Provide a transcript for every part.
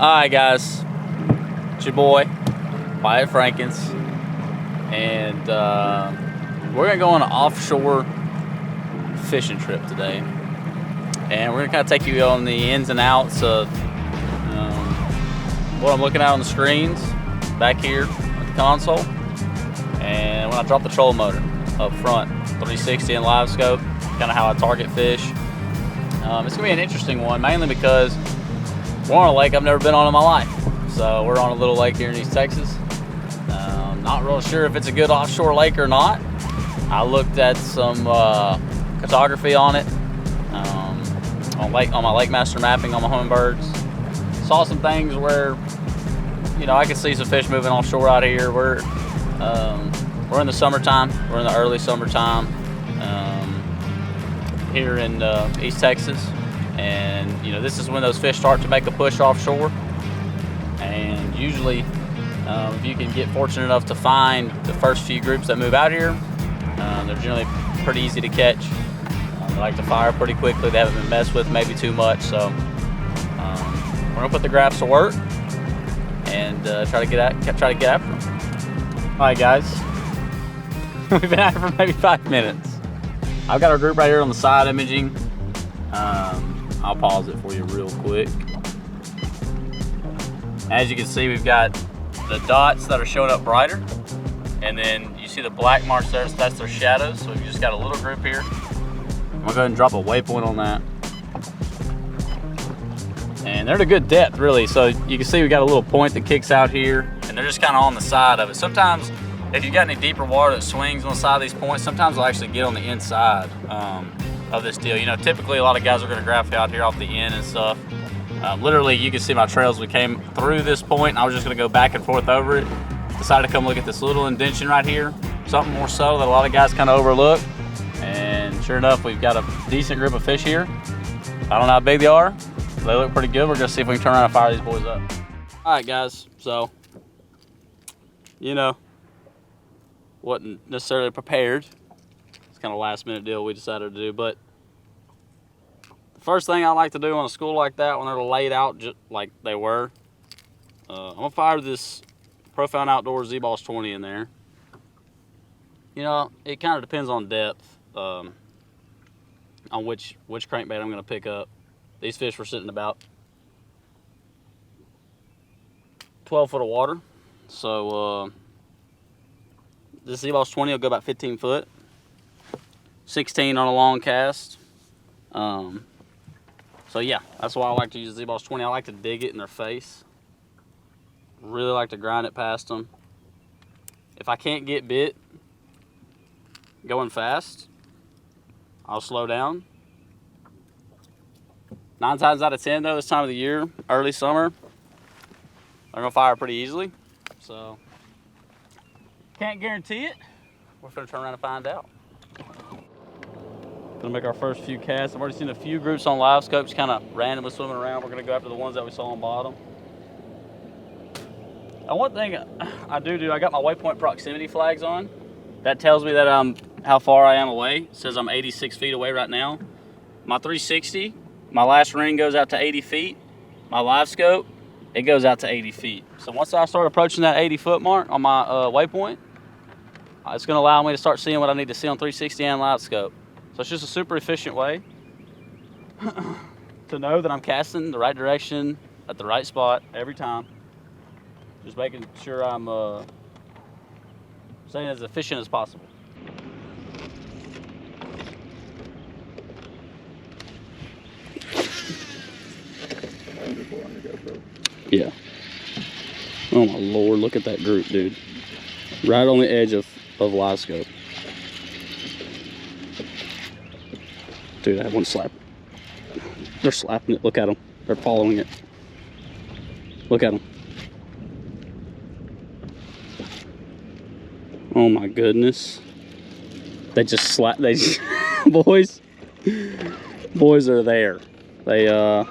Alright guys, it's your boy, Wyatt Frankins, and we're going to go on an offshore fishing trip today. And we're going to kind of take you on the ins and outs of what I'm looking at on the screens back here at the console. And when I drop the trolling motor up front, 360 and live scope, kind of how I target fish. It's going to be an interesting one, mainly because we're on a lake I've never been on in my life. So we're on a little lake here in East Texas. Not real sure if it's a good offshore lake or not. I looked at some cartography on it, on my Lake Master mapping on my Humminbirds. Saw some things where, I could see some fish moving offshore out here. We're in the summertime. We're in the early summertime here in East Texas. And this is when those fish start to make a push offshore. And usually, if you can get fortunate enough to find the first few groups that move out here, they're generally pretty easy to catch. They like to fire pretty quickly. They haven't been messed with maybe too much. So we're gonna put the graphs to work and try to get after them. All right, guys, we've been at it for maybe 5 minutes. I've got our group right here on the side imaging. I'll pause it for you real quick. As you can see, we've got the dots that are showing up brighter, and then you see the black marks there, so that's their shadows. So we've just got a little group here. I'm gonna go ahead and drop a waypoint on that. And they're at a good depth, really. So you can see we got a little point that kicks out here, and they're just kind of on the side of it. Sometimes, if you've got any deeper water that swings on the side of these points, sometimes they'll actually get on the inside of this deal. Typically a lot of guys are gonna graph out here off the end and stuff. Literally, you can see my trails. We came through this point, and I was just gonna go back and forth over it. Decided to come look at this little indention right here. Something more subtle that a lot of guys kind of overlook. And sure enough, we've got a decent group of fish here. I don't know how big they are. They look pretty good. We're gonna see if we can turn around and fire these boys up. All right, guys, so, wasn't necessarily prepared. It's kind of a last minute deal we decided to do, but the first thing I like to do on a school like that, when they're laid out just like they were, I'm gonna fire this Profound Outdoors Z-Boss 20 in there. It kind of depends on depth, on which crankbait I'm gonna pick up. These fish were sitting about 12 foot of water, so this Z-Boss 20 will go about 15 foot, 16 on a long cast. So yeah, that's why I like to use the Z-Boss 20. I like to dig it in their face. Really like to grind it past them. If I can't get bit going fast, I'll slow down. 9 times out of 10 though, this time of the year, early summer, they're gonna fire pretty easily. So, can't guarantee it. We're gonna turn around and find out. Gonna make our first few casts. I've already seen a few groups on live scopes kind of randomly swimming around. We're gonna go after the ones that we saw on bottom. And one thing I do, I got my waypoint proximity flags on. That tells me that how far I am away. It says I'm 86 feet away right now. My 360, my last ring goes out to 80 feet. My live scope, it goes out to 80 feet. So once I start approaching that 80 foot mark on my waypoint, it's gonna allow me to start seeing what I need to see on 360 and live scope. So it's just a super efficient way to know that I'm casting the right direction at the right spot every time. Just making sure I'm staying as efficient as possible. Yeah. Oh my Lord, look at that group, dude. Right on the edge of live scope. Dude, I have one slap. They're slapping it. Look at them. They're following it. Look at them. Oh my goodness. They just slap. Boys are there. Yeah,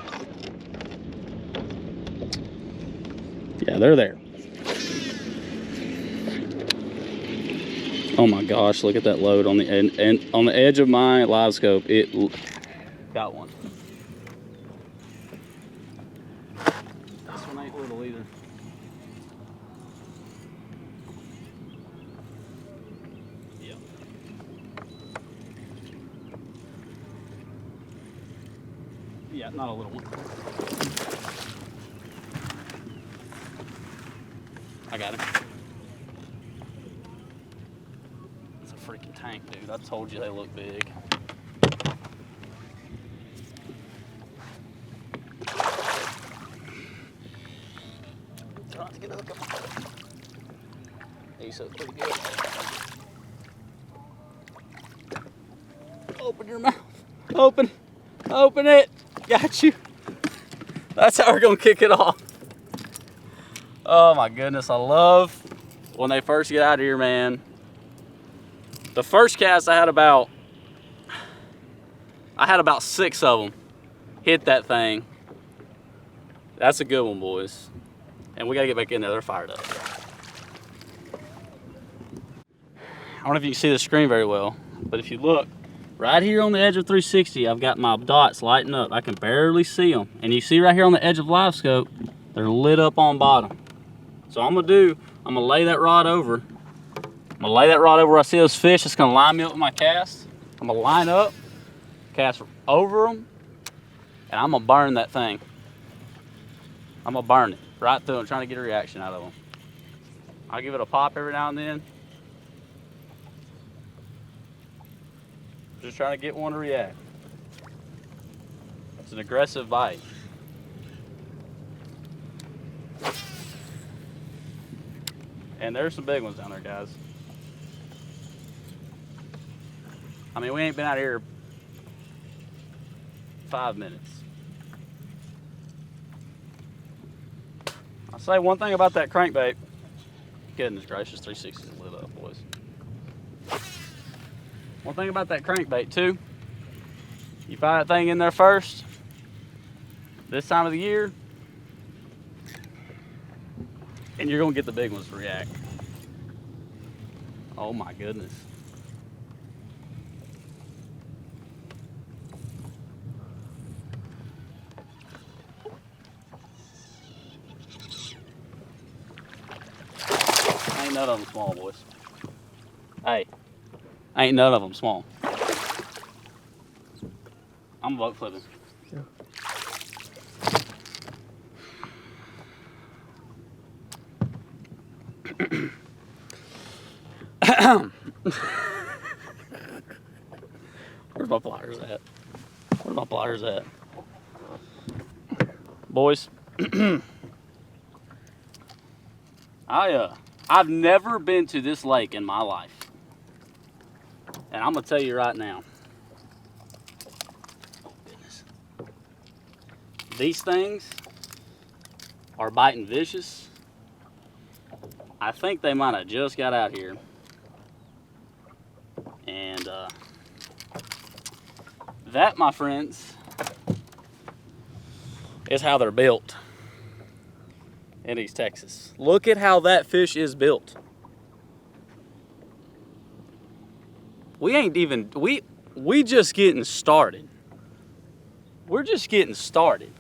they're there. Oh my gosh, look at that load on the end, and on the edge of my live scope. It got one. This one ain't ain't little either. Yep. Yeah, not a little one. I got him. It's a freaking tank, dude. I told you they look big. Trying to get a hook up. He's up pretty good. Open your mouth. Open. Open it. Got you. That's how we're gonna kick it off. Oh my goodness, I love when they first get out of here, man. The first cast I had about 6 of them hit that thing. That's a good one, boys. And we gotta get back in there, they're fired up. I don't know if you can see the screen very well, but if you look, right here on the edge of 360, I've got my dots lighting up. I can barely see them. And you see right here on the edge of live scope, they're lit up on bottom. So I'm gonna lay that rod over. I'm gonna lay that rod over where I see those fish. It's gonna line me up with my cast. I'm gonna line up, cast over them, and I'm gonna burn that thing. I'm gonna burn it right through them, trying to get a reaction out of them. I'll give it a pop every now and then. Just trying to get one to react. It's an aggressive bite. And there's some big ones down there, guys. I mean, we ain't been out here 5 minutes. I'll say one thing about that crankbait. Goodness gracious, 360 is lit up, boys. One thing about that crankbait too, you find that thing in there first, this time of the year, and you're gonna get the big ones to react. Oh my goodness. Ain't none of them small, boys. Hey, ain't none of them small. I'm boat flipping. Yeah. Where's my pliers at? Where's my pliers at? Boys, I've never been to this lake in my life. And I'm gonna tell you right now. Oh goodness. These things are biting vicious. I think they might have just got out here. And that, my friends, is how they're built in East Texas. Look at how that fish is built. We ain't even, we just getting started. We're just getting started.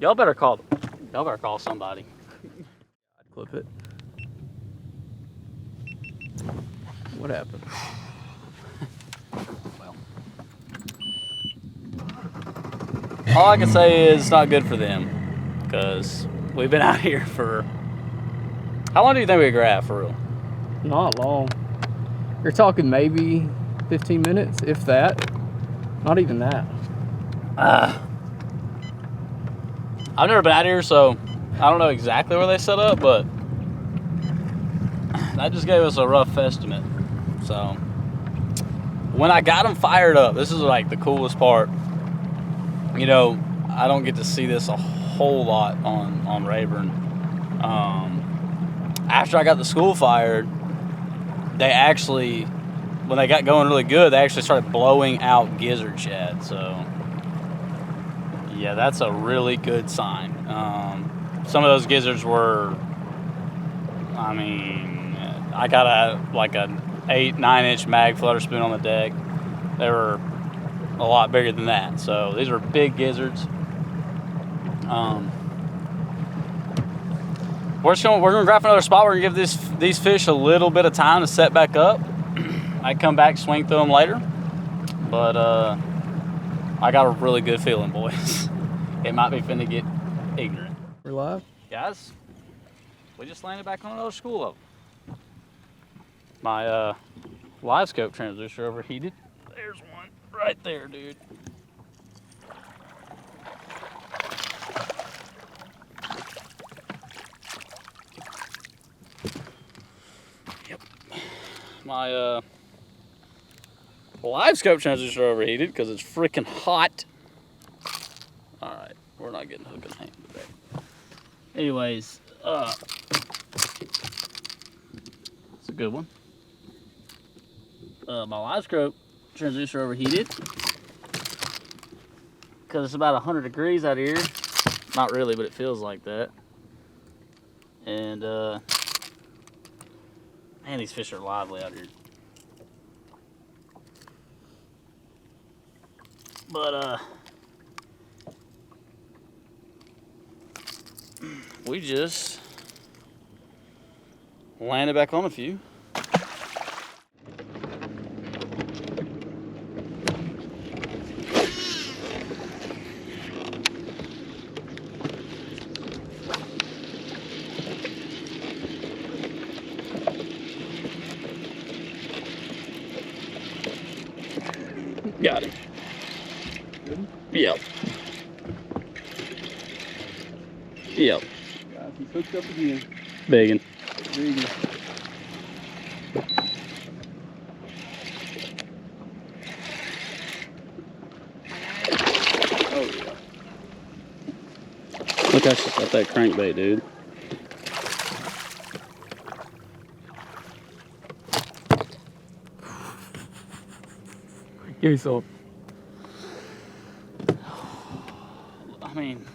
Y'all better call somebody. I'd clip it. What happened? Well, all I can say is it's not good for them, because we've been out here for, how long do you think we grab for real? Not long. You're talking maybe 15 minutes, if that. Not even that. I've never been out here, so I don't know exactly where they set up, but that just gave us a rough estimate. So when I got them fired up, this is like the coolest part. You know, I don't get to see this a whole lot on Rayburn. After I got the school fired, they actually, when they got going really good, they actually started blowing out gizzard shad. So yeah, that's a really good sign. Some of those gizzards were, I mean, I got like an 8-9 inch mag flutter spoon on the deck. They were a lot bigger than that. So these were big gizzards. we're gonna grab another spot. We're gonna give these fish a little bit of time to set back up. I come back, swing through them later. But I got a really good feeling, boys. It might be finna get ignorant. We're live. Guys, we just landed back on another school level. My live scope transducer overheated. There's one right there, dude. Yep. My live scope transducer overheated because it's freaking hot. All right, we're not getting hook and hand today. Anyways, it's a good one. My live scope transducer overheated because it's about 100 degrees out here. Not really, but it feels like that. And man, these fish are lively out here. But we just landed back on a few. Got him. Yep. Yep. He's hooked up again. Biggin. Biggin. Oh yeah. Look how she's got that crankbait, dude. Give me some. I mean,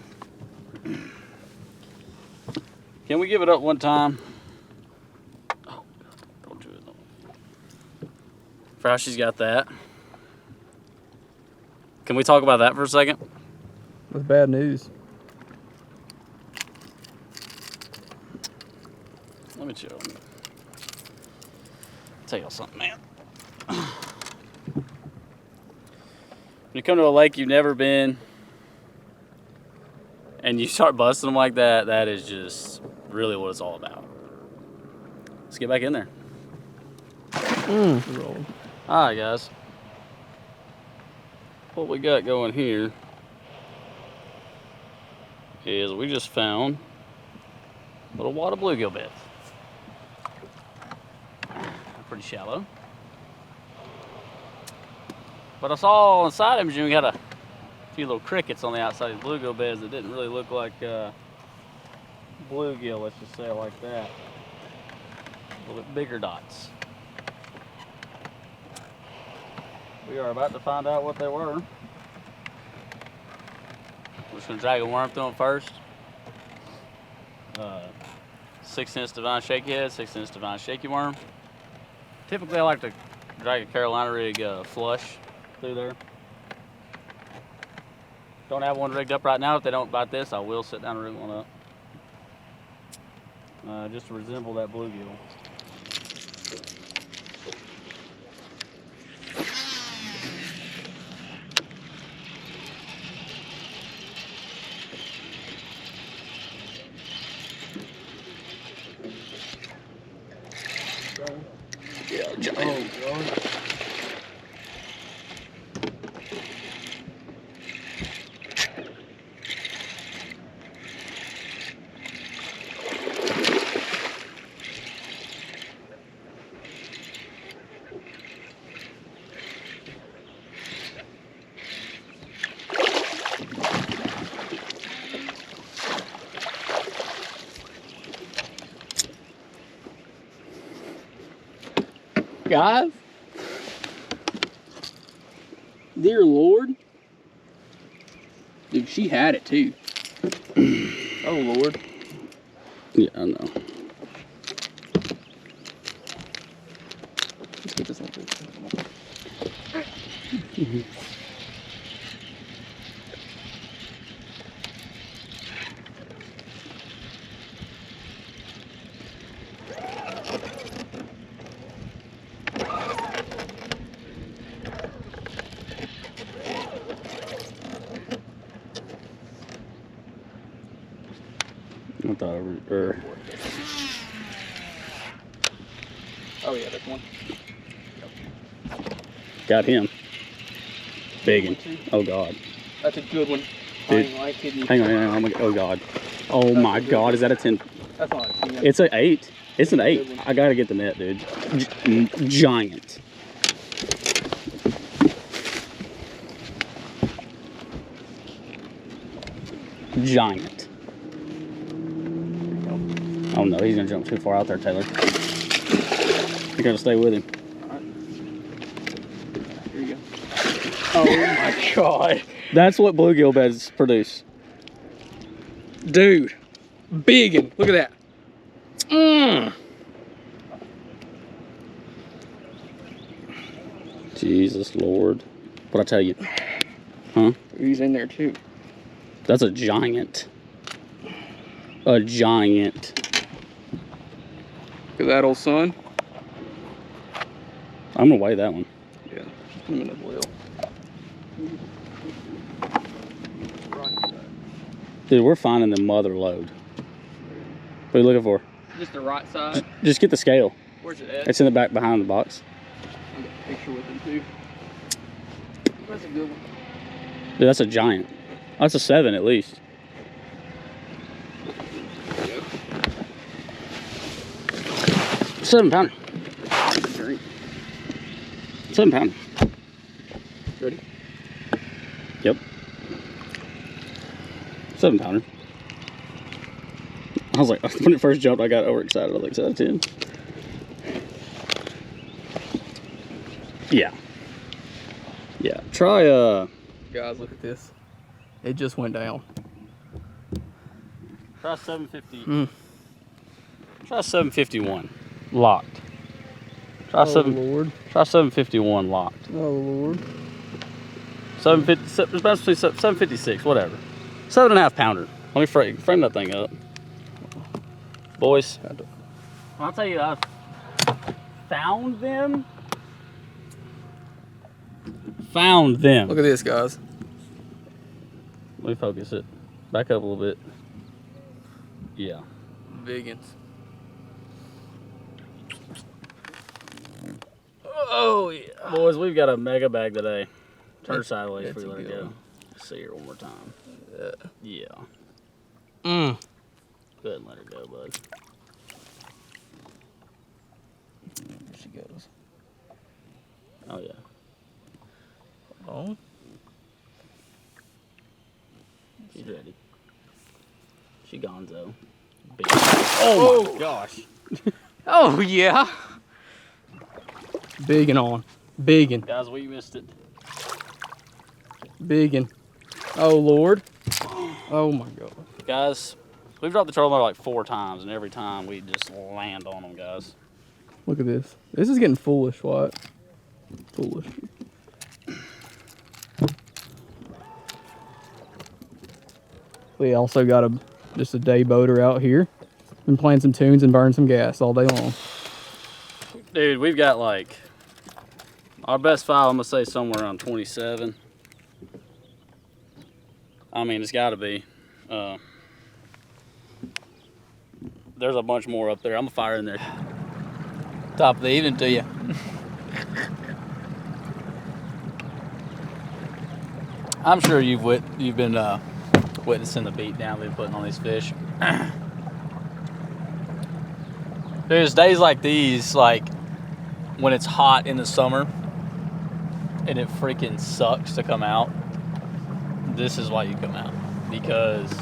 can we give it up one time? Oh, don't do it. For how she's got that. Can we talk about that for a second? That's bad news. Let me chill. Tell y'all something, man. When you come to a lake you've never been and you start busting them like that, that is just really what it's all about. Let's get back in there. Rolling. All right, guys. What we got going here is we just found little water bluegill beds. Pretty shallow. But I saw on the side imaging we got a few little crickets on the outside of the bluegill beds that didn't really look like bluegill, let's just say it like that. A little bit bigger dots. We are about to find out what they were. We're just gonna drag a worm through them first. 6-inch Divine Shaky Head, 6-inch Divine Shaky Worm. Typically I like to drag a Carolina rig flush through there. Don't have one rigged up right now. If they don't bite this, I will sit down and rig one up. Just to resemble that bluegill. Yeah, giant. Oh, God. Guys, dear Lord, dude, she had it too. Oh Lord. Yeah, I know. Let's get this on this. I thought, or Oh yeah, that's one. got him. Big one. Oh God. That's a good one. Dude, I ain't kidding you. Hang on. Oh God. Oh my God. Is that a 10? That's not a 10. It's an 8. It's an 8. I gotta get the net, dude. Giant. Giant. Oh no, he's gonna jump too far out there, Taylor. You gotta stay with him. Here you go. Oh my God. That's what bluegill beds produce. Dude. Biggin. Look at that. Jesus Lord. What'd I tell you? Huh? He's in there too. That's a giant. A giant. Look at that old son. I'm gonna weigh that one. Yeah. Put him in the boil. Dude, we're finding the mother load. What are you looking for? Just the right side. Just get the scale. Where's it at? It's in the back behind the box. I'll get a picture with him too. That's a good one. Dude, that's a giant. That's a 7 at least. There you go. 7 pounder. 7 pounder. Ready? Yep. 7 pounder. I was like, when it first jumped, I got overexcited. I was like, 7 out of 10. Yeah. Yeah. Try, Guys, look at this. It just went down. Try 750. Try 751. Locked. Try Oh, 7. Lord. Try 751 locked. Oh, Lord. 750. It's basically 756. Whatever. 7.5 pounder. Let me frame that thing up, boys. I'll tell you, I found them. Found them. Look at this, guys. Let me focus it. Back up a little bit. Yeah. Biggins. Oh, yeah. Boys, we've got a mega bag today. Turn That's- sideways that's before we a let it good go. one. See her one more time. Yeah. Go ahead and let her go, bud. There she goes. Oh, yeah. Oh. She's ready. She gonzo. Big. Oh, my gosh. Oh, yeah. Biggin on. Biggin. Guys, we missed it. Biggin. Oh, Lord. Oh, my God. Guys, we've dropped the trolling motor like 4 times, and every time we just land on them, guys. Look at this. This is getting foolish, Wyatt. Foolish. We also got just a day boater out here. Been playing some tunes and burning some gas all day long. Dude, we've got like our best file, I'm gonna say somewhere around 27. I mean, it's gotta be. There's a bunch more up there. I'm gonna fire in there. Top of the evening to you. I'm sure you've been witnessing the beat down we've been putting on these fish. There's days like these, like when it's hot in the summer and it freaking sucks to come out. This is why you come out, because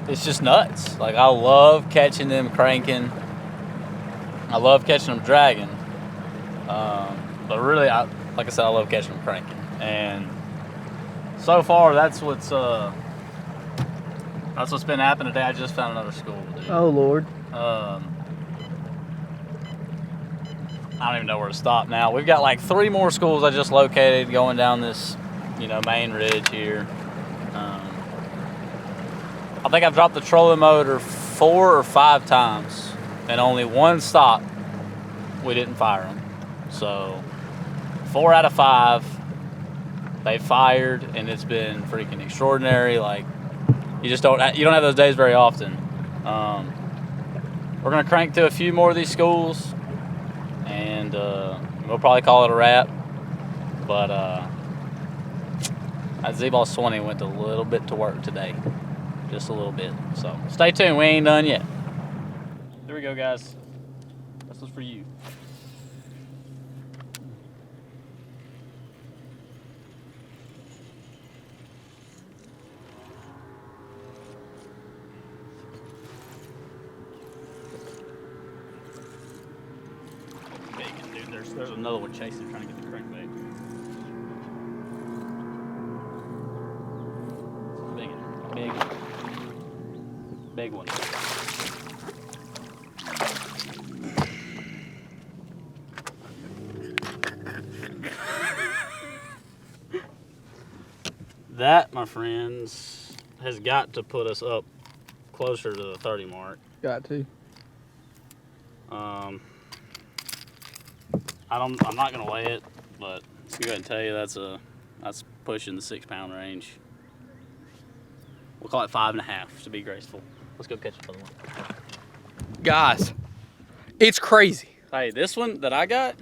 it's just nuts. Like, I love catching them cranking. I love catching them dragging. But really, like I said, I love catching them cranking. And so far, that's what's been happening today. I just found another school, dude. Oh, Lord. I don't even know where to stop now. We've got like 3 more schools I just located going down this, main ridge here. I think I've dropped the trolling motor 4 or 5 times, and only 1 stop we didn't fire them. So 4 out of 5 they fired, and it's been freaking extraordinary. Like, You just don't have those days very often. We're gonna crank through a few more of these schools, and we'll probably call it a wrap. But Z-Boss 20 went a little bit to work today, just a little bit. So stay tuned. We ain't done yet. Here we go, guys. This was for you. Bacon, dude. There's another one chasing, trying to get the crankbait. Big one. That, my friends, has got to put us up closer to the 30 mark. Got to. I'm not gonna weigh it, but I'll go ahead and tell you that's pushing the 6 pound range. We'll call it 5.5 to be graceful. Let's go catch another one. Guys, it's crazy. Hey, this one that I got,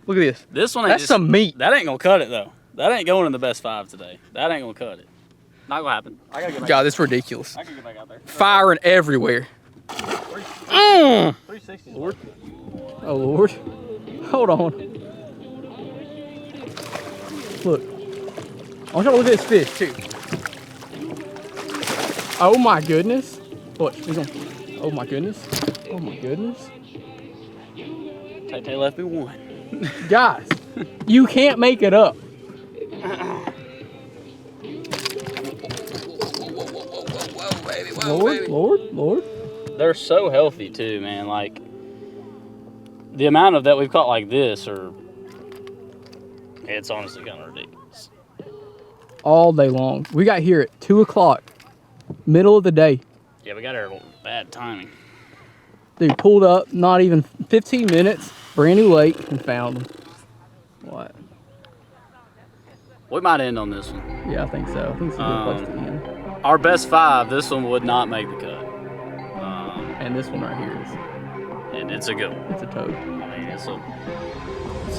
Look at this. this one ain't That's just, some meat. That ain't gonna cut it though. That ain't going in the best 5 today. That ain't gonna cut it. Not gonna happen. I gotta get back. God, this is ridiculous. I can get back out there. Firing everywhere. 360. Lord. Oh, Lord. Hold on. Look. I want y'all to look at this fish, too. Oh, my goodness. What? He's on. Oh, my goodness. Oh, my goodness. Tay left me one. Guys, you can't make it up. Lord. They're so healthy too, man. Like the amount of that we've caught like this, it's honestly kind of ridiculous. All day long. We got here at 2 o'clock, middle of the day. Yeah, we got here at bad timing. Dude, pulled up, not even 15 minutes, brand new lake, and found them. What? We might end on this one. Yeah, I think so. I think it's a good place to end. Our best 5, this one would not make the cut. And this one right here And it's a good one. it's a toad. I mean, it's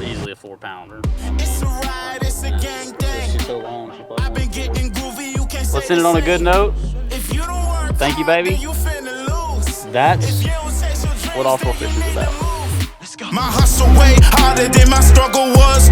easily a 4 pounder. It's a ride, it's a gang thing. She's so long. I've been getting groovy, you can't say Let's end it on a good note. If you don't work Thank you, hard, baby. then you finna lose. That's If you don't chase your dreams, what offshore then you fishing is need to about. move. My hustle way harder than my struggle was.